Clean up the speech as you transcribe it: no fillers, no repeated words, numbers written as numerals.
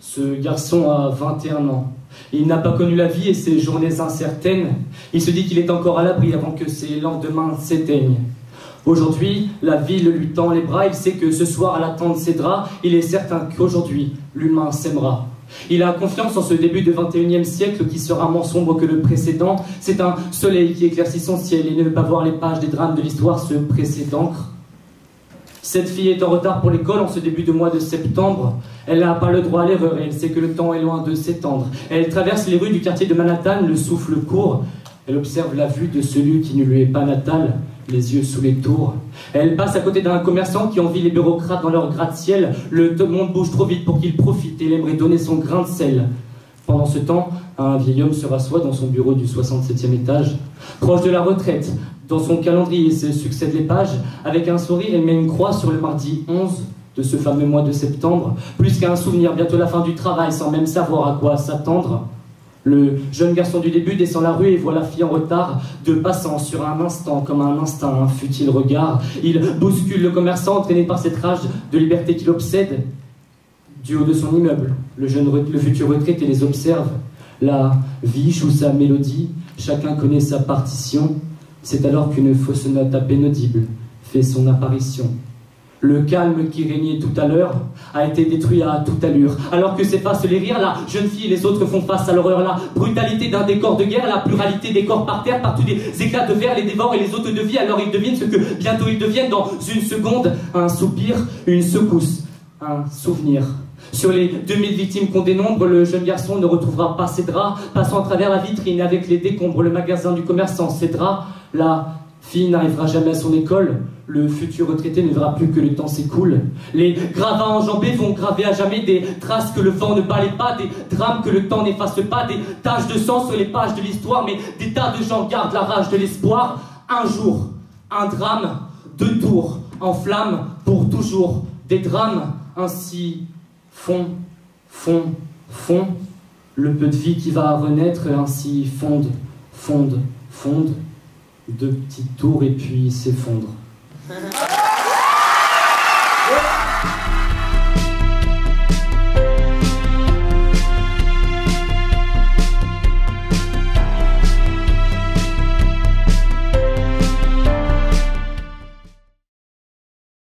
Ce garçon a 21 ans. Il n'a pas connu la vie et ses journées incertaines. Il se dit qu'il est encore à l'abri avant que ses lendemains s'éteignent. Aujourd'hui, la ville lui tend les bras. Il sait que ce soir, à l'attente de ses draps, il est certain qu'aujourd'hui, l'humain s'aimera. Il a confiance en ce début du XXIe siècle qui sera moins sombre que le précédent. C'est un soleil qui éclaircit son ciel et ne veut pas voir les pages des drames de l'histoire se presser d'encre. Cette fille est en retard pour l'école en ce début de mois de septembre. Elle n'a pas le droit à l'erreur et elle sait que le temps est loin de s'étendre. Elle traverse les rues du quartier de Manhattan, le souffle court. Elle observe la vue de celui qui ne lui est pas natal, les yeux sous les tours. Elle passe à côté d'un commerçant qui envie les bureaucrates dans leur gratte-ciel. Le monde bouge trop vite pour qu'il profite et il aimerait donner son grain de sel. Pendant ce temps, un vieil homme se rassoit dans son bureau du 67e étage, proche de la retraite. Dans son calendrier se succèdent les pages. Avec un sourire, elle met une croix sur le mardi 11 de ce fameux mois de septembre. Plus qu'un souvenir, bientôt la fin du travail, sans même savoir à quoi s'attendre. Le jeune garçon du début descend la rue et voit la fille en retard, de passant sur un instant, comme un instinct, un futile regard. Il bouscule le commerçant, entraîné par cette rage de liberté qui l'obsède. Du haut de son immeuble, le futur retraité les observe. La vie joue sa mélodie, chacun connaît sa partition. C'est alors qu'une fausse note à peine audible fait son apparition. Le calme qui régnait tout à l'heure a été détruit à toute allure. Alors que s'effacent les rires, la jeune fille et les autres font face à l'horreur. La brutalité d'un décor de guerre, la pluralité des corps par terre, partout des éclats de verre, les dévorent et les hôtes de vie. Alors ils devinent ce que bientôt ils deviennent dans une seconde. Un soupir, une secousse, un souvenir. Sur les 2000 victimes qu'on dénombre, le jeune garçon ne retrouvera pas ses draps. Passant à travers la vitrine avec les décombres, le magasin du commerçant, ses draps. La fille n'arrivera jamais à son école. Le futur retraité ne verra plus que le temps s'écoule. Les gravats enjambés vont graver à jamais des traces que le vent ne balaie pas, des drames que le temps n'efface pas, des taches de sang sur les pages de l'histoire, mais des tas de gens gardent la rage de l'espoir. Un jour, un drame, 2 tours, en flammes pour toujours. Des drames ainsi font, le peu de vie qui va renaître ainsi fonde. 2 petites tours et puis s'effondre.